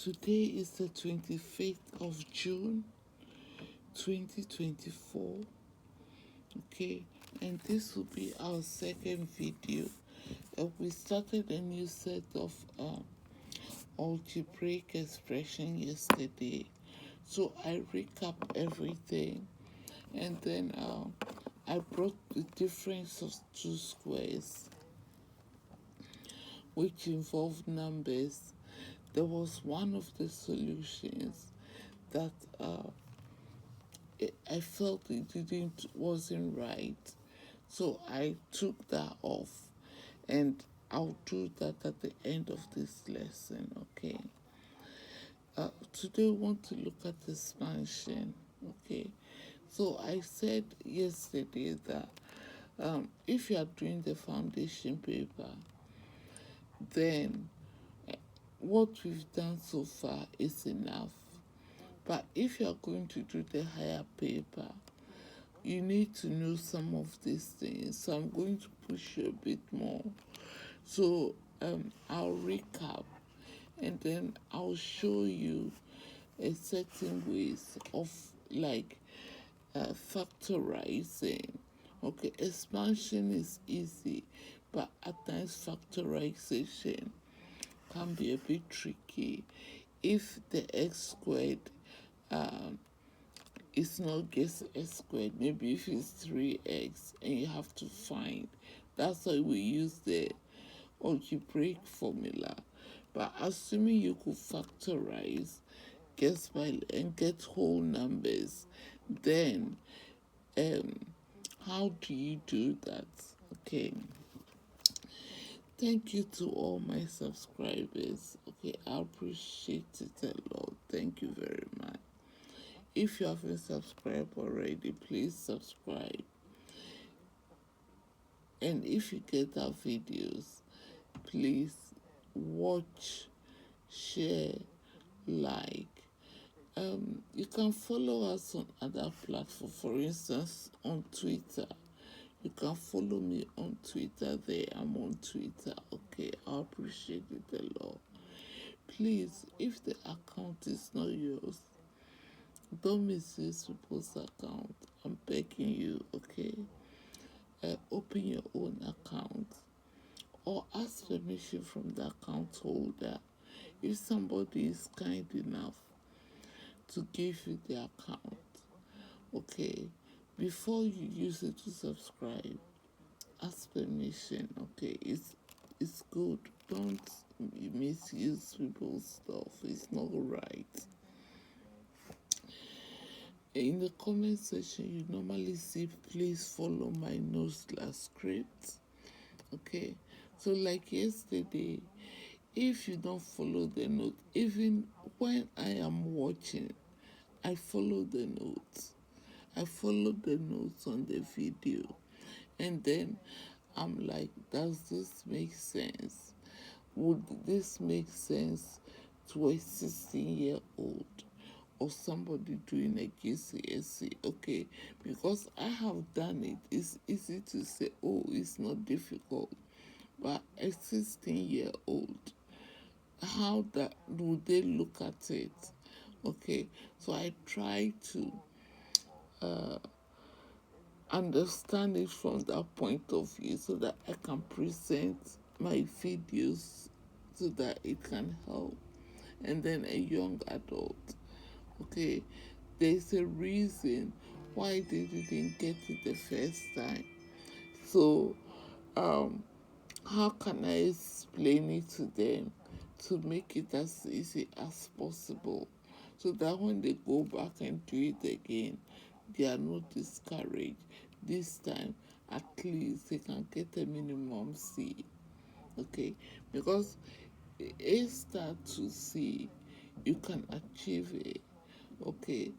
Today is the 25th of June 2024. Okay, and this will be our second video. We started a new set of algebraic expression yesterday, so I recap everything, and then I brought the difference of two squares, which involved numbers. There was one of the solutions that I felt it wasn't right, so I took that off, and I'll do that at the end of this lesson. Okay. Today we want to look at expansion. Okay. So I said yesterday that if you are doing the foundation paper, then what we've done so far is enough. But if you are going to do the higher paper, you need to know some of these things. So I'm going to push you a bit more. So I'll recap, and then I'll show you a certain ways of factorizing. Okay, expansion is easy, but at times factorization can be a bit tricky if the x squared is not just x squared. Maybe if it's 3x and you have to find, that's why we use the algebraic formula. But assuming you could factorize, and get whole numbers, then how do you do that? Okay, thank you to all my subscribers. Okay, I appreciate it a lot. Thank you very much. If you haven't subscribed already, please subscribe. And if you get our videos, please watch, share, like. You can follow us on other platforms. For instance, on Twitter. You can follow me on Twitter there. I'm on Twitter. Okay, I appreciate it a lot. Please, if the account is not yours, don't misuse people's account. I'm begging you, okay? Open your own account or ask permission from the account holder. If somebody is kind enough to give you the account, okay, before you use it to subscribe, ask permission. Okay, it's good. Don't misuse people's stuff. It's not right. In the comment section, you normally see please follow my notes/script. Okay, so like yesterday, if you don't follow the note, even when I am watching, I follow the notes. I follow the notes on the video, and then I'm like, does this make sense? Would this make sense to a 16-year-old or somebody doing a Gcse? Okay, because I have done it. It's easy to say, oh, it's not difficult, but a 16-year-old, how that would they look at it? Okay, so I try to understand it from that point of view so that I can present my videos so that it can help. And then a young adult, okay, there's a reason why they didn't get it the first time. So how can I explain it to them to make it as easy as possible so that when they go back and do it again, they are not discouraged? This time, at least they can get a minimum C. Okay, because A star to C, you can achieve it. Okay,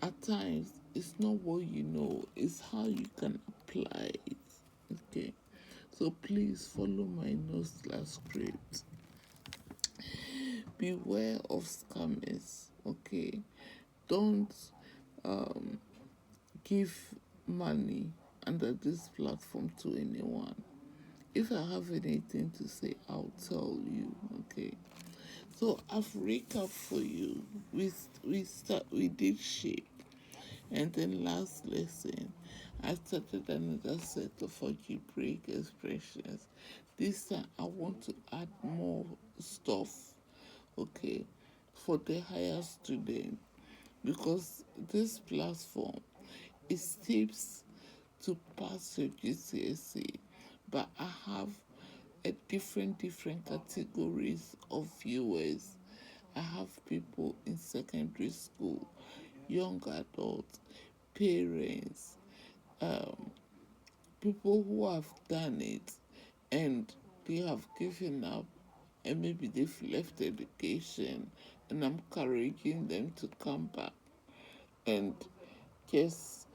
at times it's not what you know, it's how you can apply it. Okay, so please follow my notes/script. Beware of scammers. Okay, don't give money under this platform to anyone. If I have anything to say, I'll tell you. Okay, So I've recap for you. We did shape, and then last lesson I started another set of algebraic expressions. This time I want to add more stuff, okay, for the higher student, because this platform is tips to pass your Gcse, but I have a different categories of viewers. I have people in secondary school, young adults, parents, people who have done it and they have given up, and maybe they've left education, and I'm encouraging them to come back and just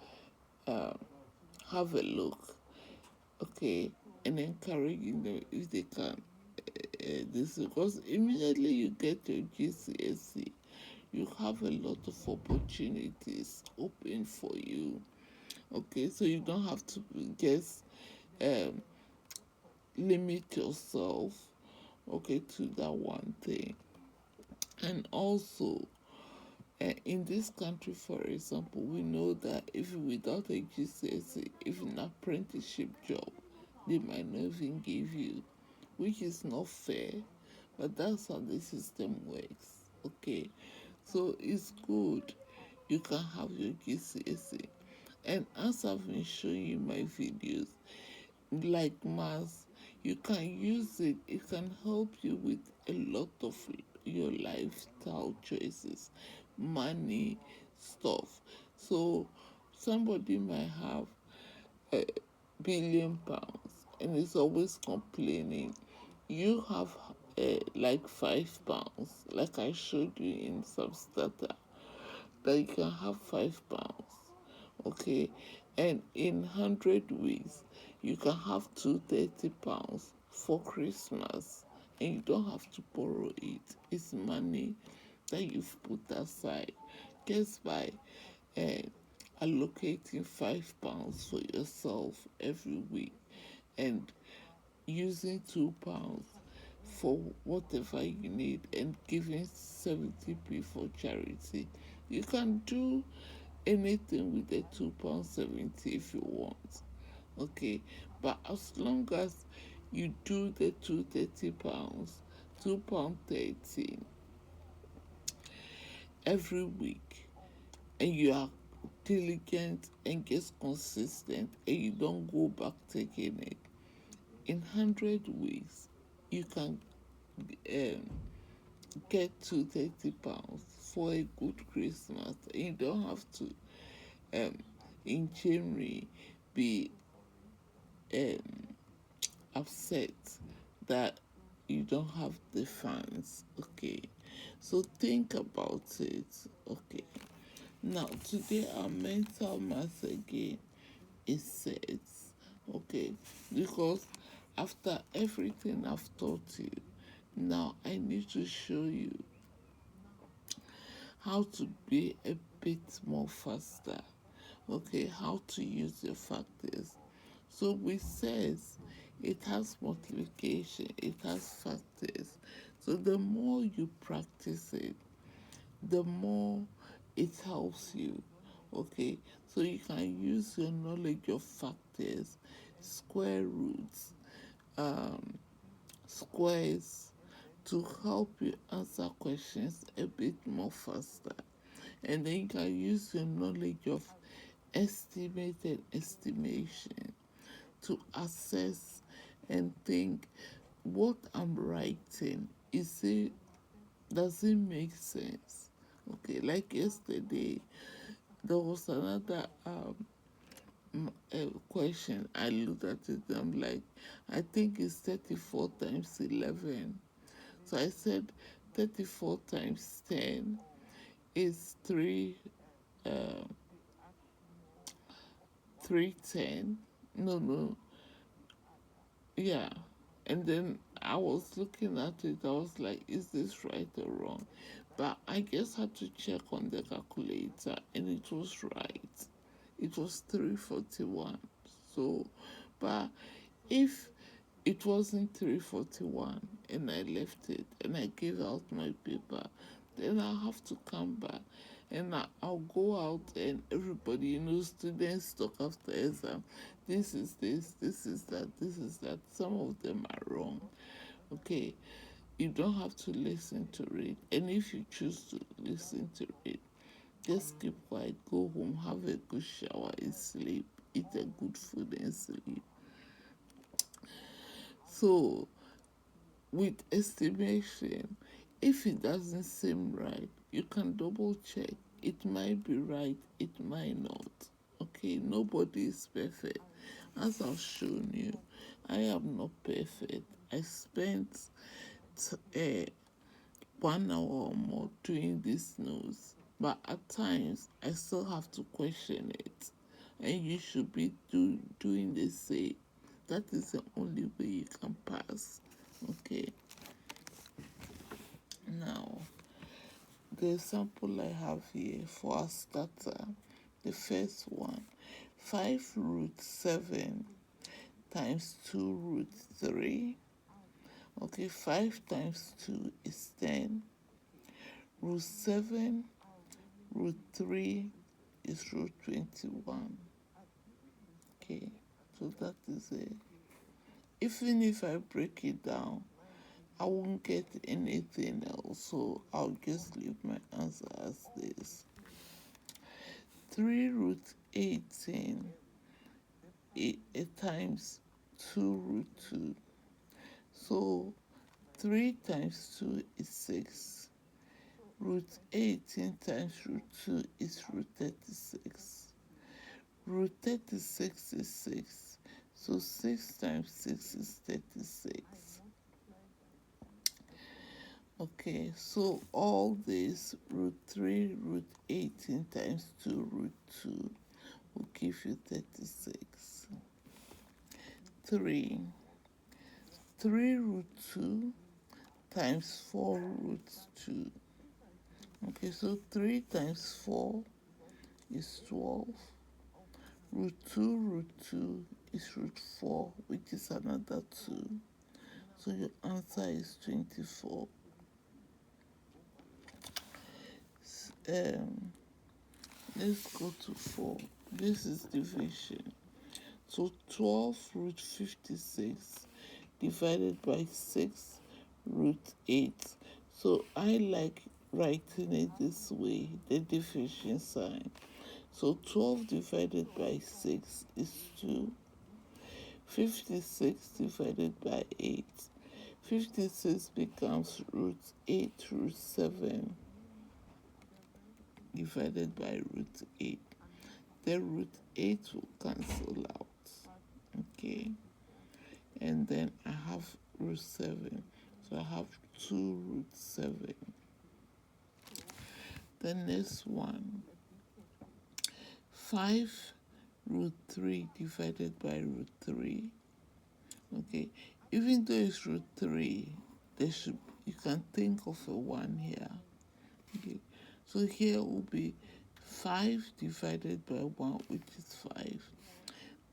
have a look, okay, and encouraging them if they can. This because immediately you get your GCSE, you have a lot of opportunities open for you. Okay, so you don't have to just um, limit yourself, okay, to that one thing. And also, in this country, for example, we know that if without a GCSE, if an apprenticeship job, they might not even give you, which is not fair, but that's how the system works. Okay, so it's good you can have your GCSE, and as I've been showing you my videos, like maths, you can use it. It can help you with a lot of your lifestyle choices, money stuff. So somebody might have £1 billion and is always complaining. You have like £5, like I showed you in some starter, that you can have £5, okay, and in 100 weeks you can have £230 for Christmas, and you don't have to borrow it. It's money that you've put aside just by uh, allocating £5 for yourself every week and using £2 for whatever you need and giving 70p for charity. You can do anything with the £2.70 if you want. Okay, but as long as you do the £230, £2.30 every week, and you are diligent and just consistent, and you don't go back taking it, in 100 weeks you can um, get £230 for a good Christmas, and you don't have to in January be um, upset that you don't have the funds. Okay, so think about it. Okay, now today our mental math again is set. Okay, because after everything I've taught you, now I need to show you how to be a bit more faster. Okay, how to use your factors. So we says it has multiplication, it has factors. So the more you practice it, the more it helps you. Okay, so you can use your knowledge of factors, square roots, squares, to help you answer questions a bit more faster. And then you can use your knowledge of estimated estimation to assess and think, what I'm writing, is it, does it make sense? Okay, like yesterday there was another question. I looked at it and I'm like, I think it's 34 times 11. So I said 34 times 10 is 310. No, yeah. And then I was looking at it, I was like, is this right or wrong? But I just had to check on the calculator and it was right. It was 341. So, but if it wasn't 3:41 and I left it and I gave out my paper. Then I'll have to come back and I'll go out and everybody, students talk after exam. This is this, this is that, this is that. Some of them are wrong. Okay, you don't have to listen to it. And if you choose to listen to it, just keep quiet, go home, have a good shower and sleep. Eat a good food and sleep. So with estimation, if it doesn't seem right, you can double check. It might be right, it might not. Okay, nobody is perfect. As I've shown you, I am not perfect. I spent 1 hour or more doing this nose, but at times I still have to question it. And you should be doing the same. That is the only way you can pass. Okay. Now, the sample I have here for a starter, the first one, 5 root 7 times 2 root 3. Okay, 5 times 2 is 10. Root 7 root 3 is root 21. Okay, so that is it. Even if I break it down, I won't get anything else, so I'll just leave my answer as this. 3 root 18 times 2 root 2. So 3 times 2 is 6. Root 18 times root 2 is root 36. Root 36 is 6. So 6 times 6 is 36. Okay, so all this root 3 root 18 times 2 root 2 will give you 36. 3 root 2 times 4 root 2. Okay, so 3 times 4 is 12. Root 2 is root 4, which is another 2. So your answer is 24. Let's go to 4. This is division. So 12 root 56 divided by 6 root 8. So I like writing it this way, the division sign. So 12 divided by 6 is 2. 56 divided by 8. 56 becomes root 8 root 7 divided by root 8. The root 8 will cancel out. Okay. And then I have root 7. So I have 2 root 7. The next one, 5 root 3 divided by root 3. Okay. Even though it's root 3, you can think of a 1 here. Okay. So here will be 5 divided by 1, which is 5.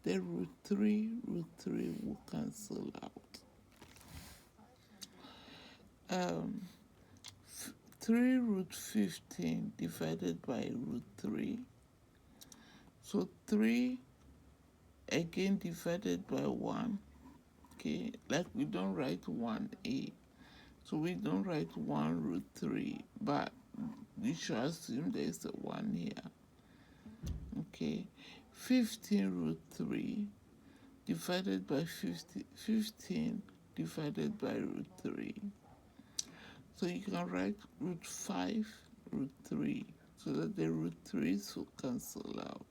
The root 3 will cancel out. 3 root 15 divided by root 3. So 3 again divided by 1. Okay, like we don't write 1a. So we don't write 1 root 3, but we should assume there's a 1 here. Okay, 15 root 3 divided by 15 divided by root 3. So you can write root 5 root 3 so that the root 3's will cancel out.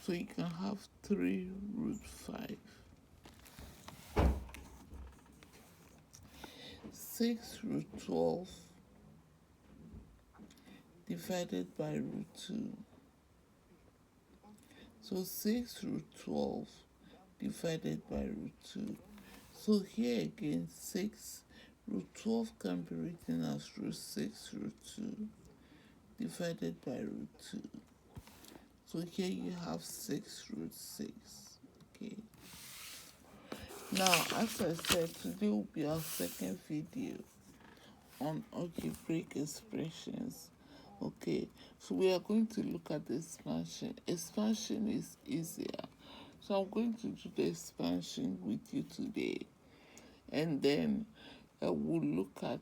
So you can have 3 root 5. 6 root 12 divided by root 2. So 6 root 12 divided by root 2. So here again, 6 root 12 can be written as root 6 root 2 divided by root 2. So here you have 6 root 6. Okay. Now, as I said, today will be our second video on algebraic expressions. Okay, so we are going to look at the expansion. Expansion is easier. So I'm going to do the expansion with you today. And then we'll look at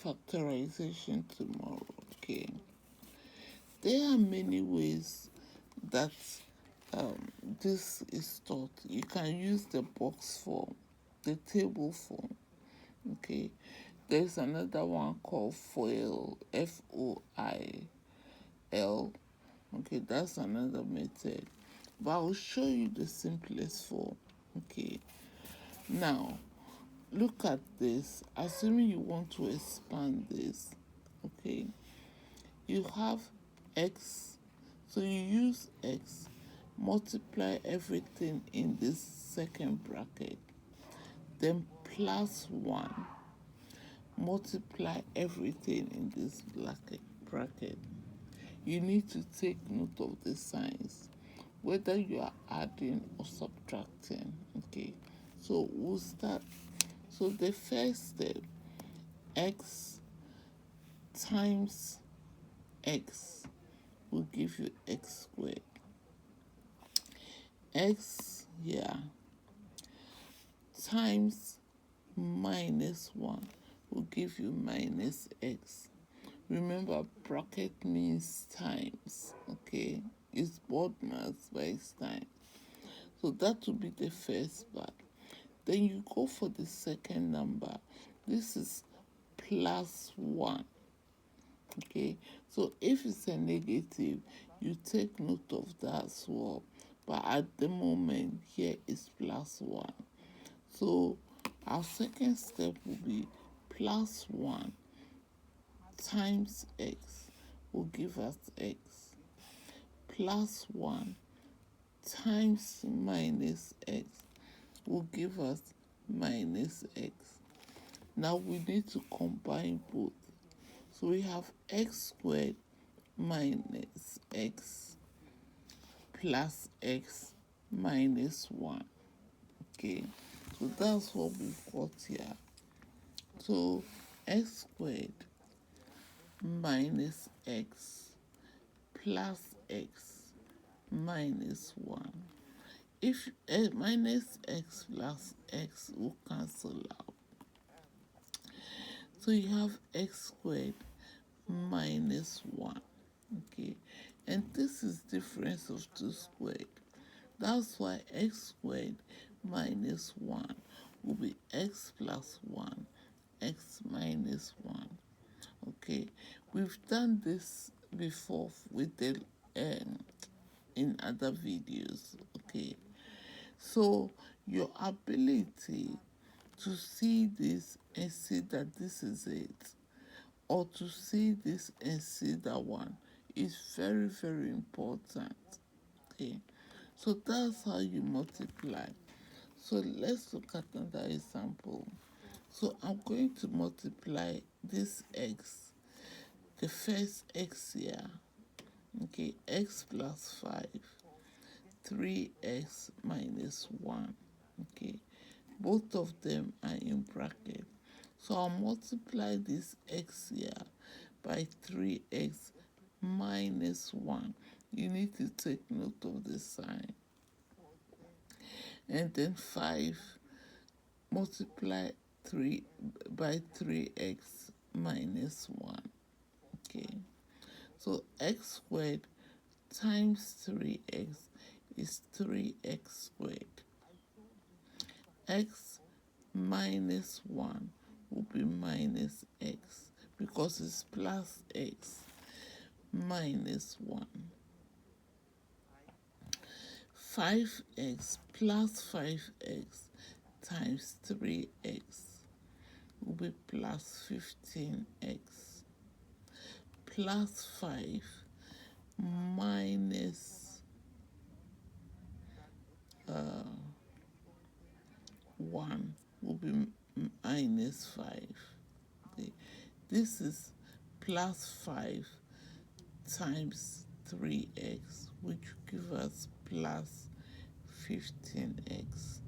factorization tomorrow. Okay, there are many ways that this is taught. You can use the box form, the table form. Okay, there's another one called FOIL, FOIL. Okay, that's another method, but I'll show you the simplest form. Okay, now look at this. Assuming you want to expand this, okay, you have x, so you use x, multiply everything in this second bracket, then plus 1, multiply everything in this bracket. You need to take note of the signs, whether you are adding or subtracting. Okay, so we'll start. So the first step, x times x will give you x squared. X here times minus 1 will give you minus x. Remember, bracket means times. Okay, it's board maths, but it's times. So that will be the first part. Then you go for the second number. This is plus 1. Okay, so if it's a negative, you take note of that as well. But at the moment, here is plus 1. So our second step will be plus 1 times x will give us x, plus 1 times minus x will give us minus x. Now we need to combine both. So we have x squared minus x plus x minus 1. Okay, so that's what we've got here. So x squared minus x plus x minus 1. If minus x plus x will cancel out. So you have x squared minus 1. Okay, and this is difference of 2 squared. That's why x squared minus 1 will be x plus 1, x minus 1. Okay, we've done this before with the in other videos. Okay, so your ability to see this and see that this is it, or to see this and see that one, is very, very important. Okay, so that's how you multiply. So let's look at another example. So I'm going to multiply this x, the first x here. Okay, x plus 5, 3x minus 1. Okay, both of them are in bracket. So I'll multiply this x here by 3x minus 1. You need to take note of the sign. And then 5 multiply 3 by 3x minus 1. Okay, so x squared times 3x is 3x squared. X minus 1 will be minus x because it's plus x minus 1. 5x plus 5x times 3x will be plus 15x, plus 5 minus 1 will be minus 5. Okay. This is plus 5 times 3x, which will give us plus 15x.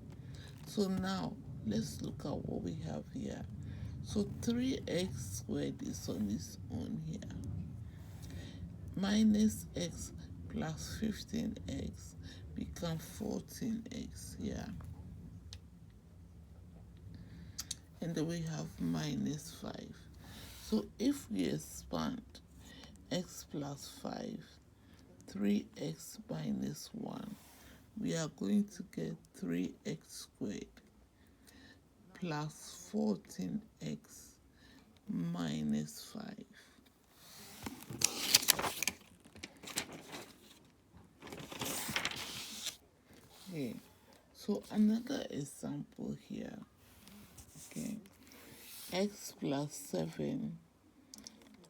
So now let's look at what we have here. So 3x squared is on its own here. Minus x plus 15x become 14x here. And then we have minus 5. So if we expand x plus 5, 3x minus 1, we are going to get 3x squared plus 14x minus 5. Okay, so another example here. Okay, x plus 7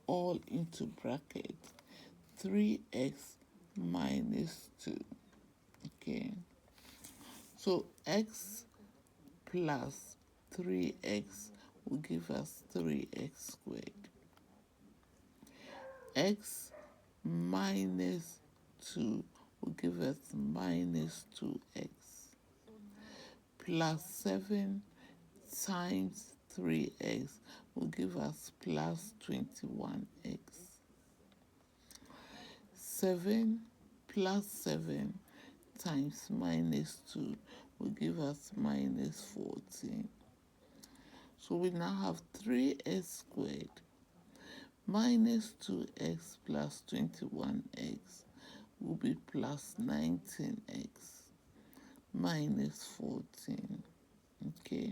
all into bracket 3x minus 2. Okay, so x plus 3x will give us 3x squared. X minus 2 will give us minus 2x. Plus 7 times 3x will give us plus 21x. 7 plus 7 times minus 2 will give us minus 14. So we now have 3x squared minus 2x plus 21x will be plus 19x minus 14. Okay.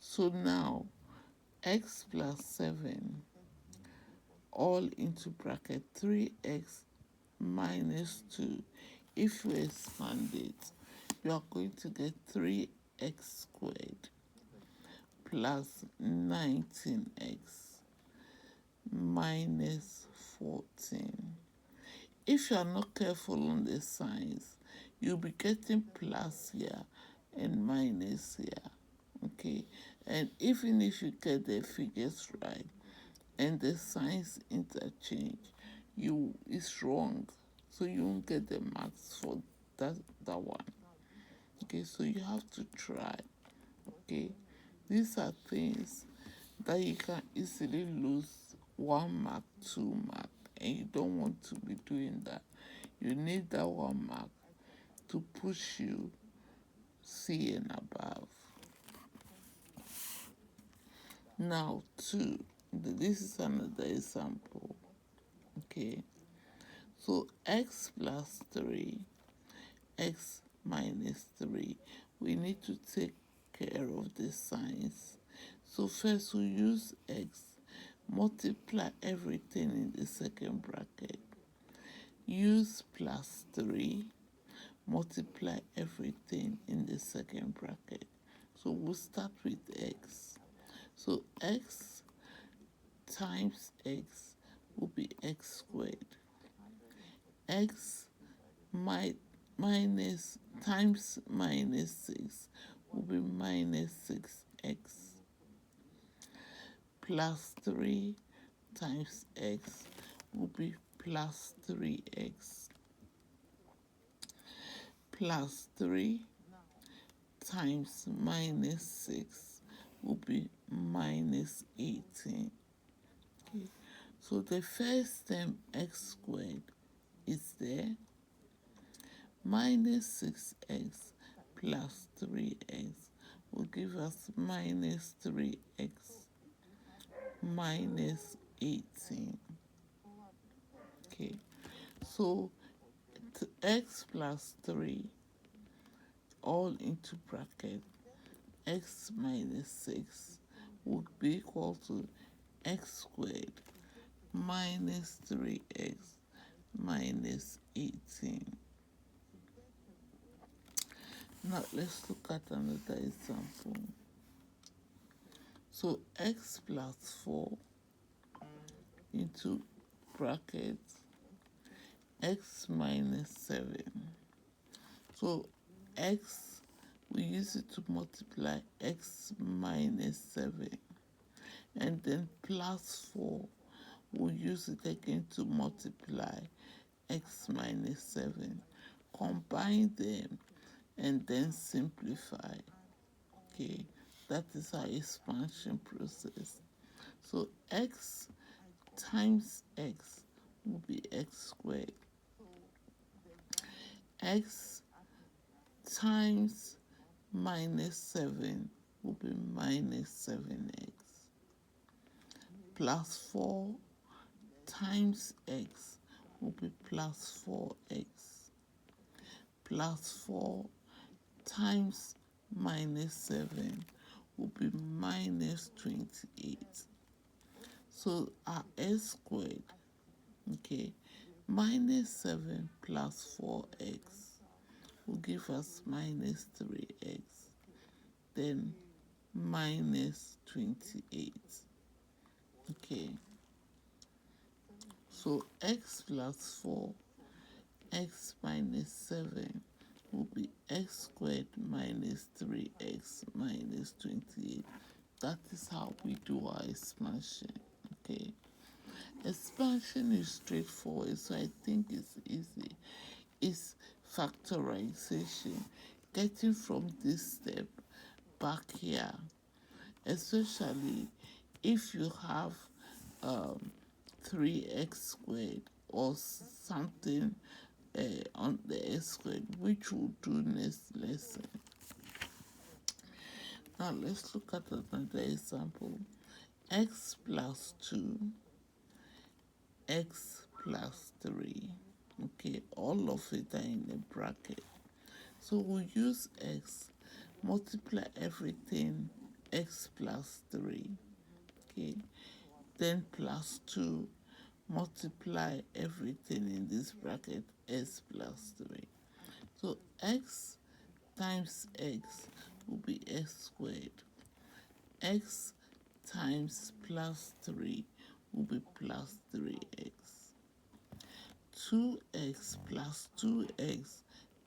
So now x plus 7 all into bracket 3x minus 2. If you expand it, you are going to get 3x squared plus 19x minus 14. If you are not careful on the signs, you'll be getting plus here and minus here. Okay, and even if you get the figures right and the signs interchange, it's wrong, so you won't get the marks for that one. Okay, so you have to try. Okay, these are things that you can easily lose 1 mark, 2 mark, and you don't want to be doing that. You need that 1 mark to push you C and above. Now 2, this is another example. Okay, so x plus 3, x minus 3, we need to take care of the signs. So first we use x, multiply everything in the second bracket, use plus 3, multiply everything in the second bracket. So we'll start with x. So x times x will be x squared. X minus times minus 6 will be minus 6x. Plus 3 times x will be plus 3x. Plus 3 times minus 6 will be minus 18. Okay. So the first term, x squared, is there. Minus 6x plus 3x will give us minus 3x minus 18. Okay, so x plus 3 all into bracket x minus 6 would be equal to x squared minus 3x minus 18. Now let's look at another example. So x plus 4 into bracket x minus 7. So x, we use it to multiply x minus 7. And then plus 4, we'll use it again to multiply x minus 7. Combine them and then simplify. Okay, that is our expansion process. So x times x will be x squared. X times minus 7 will be minus 7x. Plus 4 times x will be plus 4x. Plus 4 times minus 7 will be minus 28. So our s squared, okay, minus 7 plus 4x will give us minus 3x, then minus 28. Okay, so x plus 4, x minus 7 will be x squared minus 3x minus 28. That is how we do our expansion. Okay, expansion is straightforward, so I think it's easy. It's factorization, getting from this step back here, especially if you have 3x squared or something on the x squared, which we'll do next lesson. Now let's look at another example. X plus 2, x plus 3. Okay, all of it are in a bracket. So we'll use x, multiply everything, x plus 3. Okay, then plus 2, multiply everything in this bracket, x plus 3. So x times x will be x squared. X times plus 3 will be plus 3x. 2x plus 2x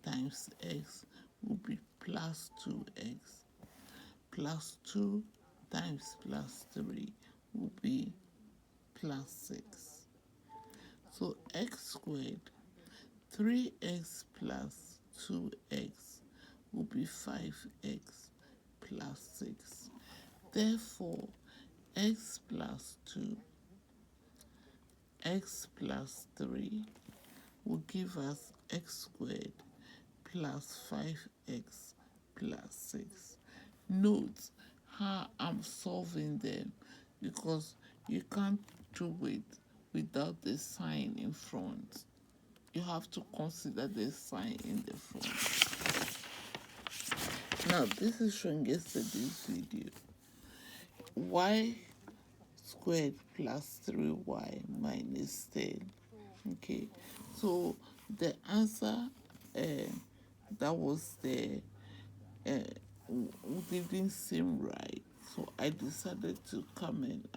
times x will be plus 2x. Plus 2 times plus 3 will be plus 6. So x squared, 3x plus 2x will be 5x plus 6. Therefore, x plus 2, x plus 3 will give us x squared plus 5x plus 6. Note how I'm solving them, because you can't do it without the sign in front. You have to consider the sign in the front. Now, this is from yesterday's video. Y squared plus 3y minus 10. Okay, so the answer that was there didn't seem right, so I decided to come and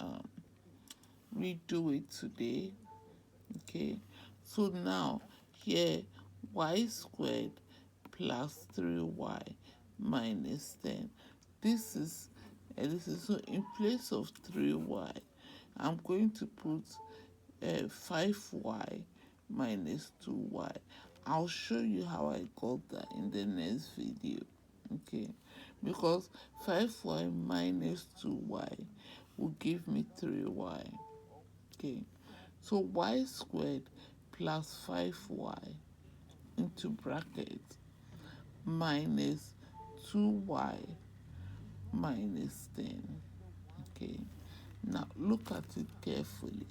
redo it today. Okay, so now here y squared plus 3y minus 10. This is so in place of 3y, I'm going to put 5y minus 2y. I'll show you how I got that in the next video. Okay, because 5y minus 2y will give me 3y. Okay, so y squared plus 5y into bracket minus 2y minus 10. Okay, now look at it carefully.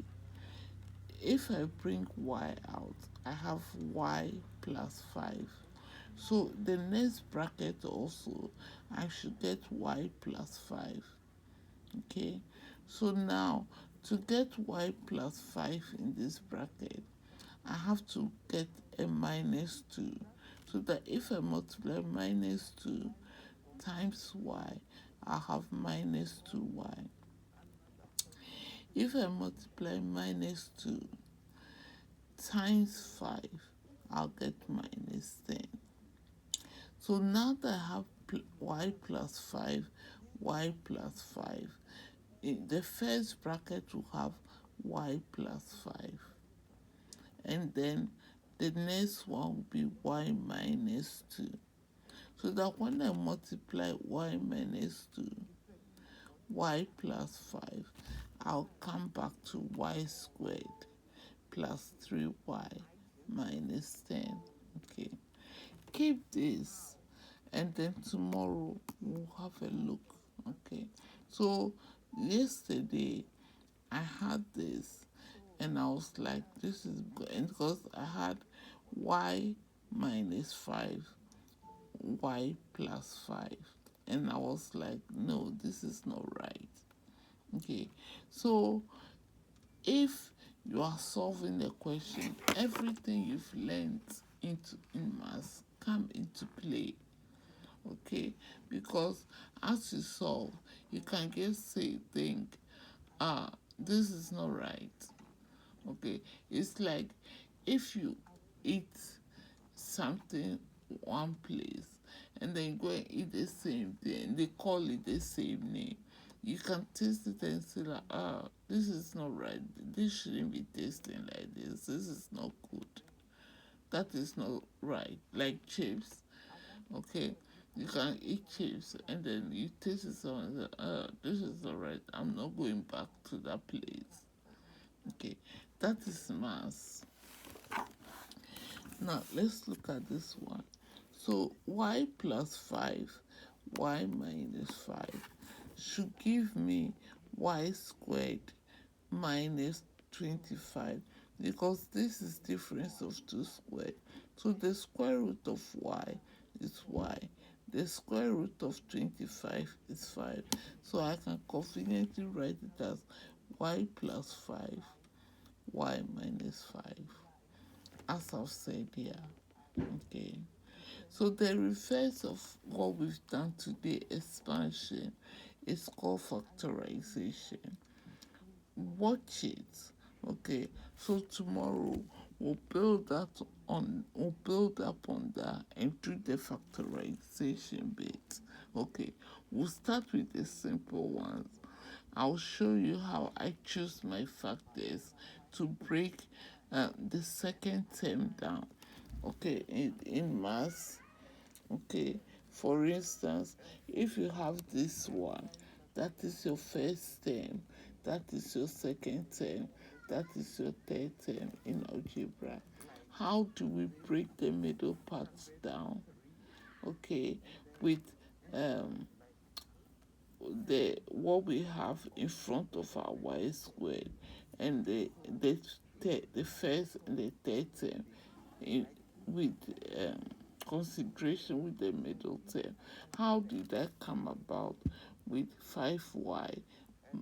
If I bring y out, I have y plus 5. So the next bracket also, I should get y plus 5. Okay, so now to get y plus 5 in this bracket, I have to get a minus 2. So that if I multiply minus 2 times y, I have minus 2y. If I multiply minus 2 times 5, I'll get minus 10. So now that I have y plus 5, y plus 5, in the first bracket will have y plus 5. And then The next one will be y minus 2. So that when I multiply y minus 2, y plus 5, I'll come back to y squared plus 3y minus 10. Okay. Keep this, and then tomorrow we'll have a look. Okay. So yesterday I had this, and I was like, this is good. And because I had y minus 5, y plus 5. And I was like, no, this is not right. Okay. So if you are solving a question, everything you've learned in maths come into play. Okay, because as you solve, you can just think, this is not right. Okay, it's like if you eat something one place and then you go and eat the same thing, they call it the same name. You can taste it and say like, this is not right. This shouldn't be tasting like this. This is not good. That is not right. Like chips, okay? You can eat chips and then you taste it and say, this is not right. I'm not going back to that place. Okay, that is mass. Now let's look at this one. So y plus 5, y minus 5 should give me y squared minus 25, because this is difference of 2 squared. So the square root of y is y. The square root of 25 is 5. So I can conveniently write it as y plus 5, y minus 5, as I've said here. Okay. So the reverse of what we've done today, expansion, is called factorization. Watch it. Okay. So tomorrow we'll build up on that and do the factorization bit. Okay. We'll start with the simple ones. I'll show you how I choose my factors to break the second term down. Okay, in maths. Okay, for instance, if you have this one, that is your first term, that is your second term, that is your third term in algebra. How do we break the middle parts down? Okay, with the what we have in front of our y squared and the first and the third term with consideration with the middle term. How did that come about with 5y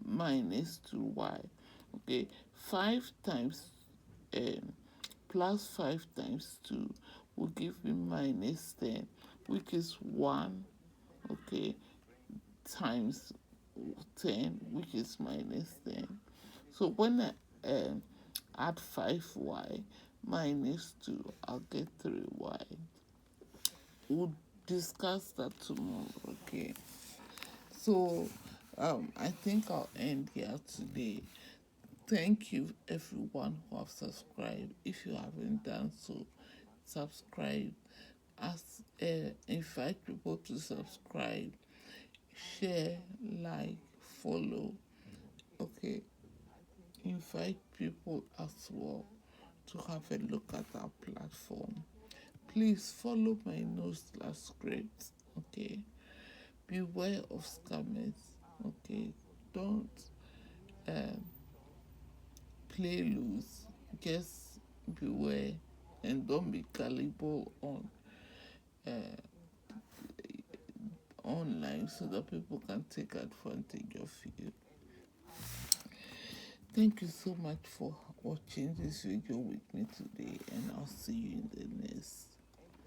minus 2y? Okay, 5 times plus 5 times 2 will give me minus 10, which is 1, okay, times 10, which is minus 10. So when I add 5y minus 2, I'll get 3y. We'll discuss that tomorrow, okay? So I think I'll end here today. Thank you everyone who have subscribed. If you haven't done so, subscribe. Invite people to subscribe, share, like, follow. Okay, invite people as well to have a look at our platform. Please follow my notes/script. Okay, beware of scammers. Okay, don't play loose. Just beware and don't be gullible online so that people can take advantage of you. Thank you so much for watching this video with me today, and I'll see you in the next.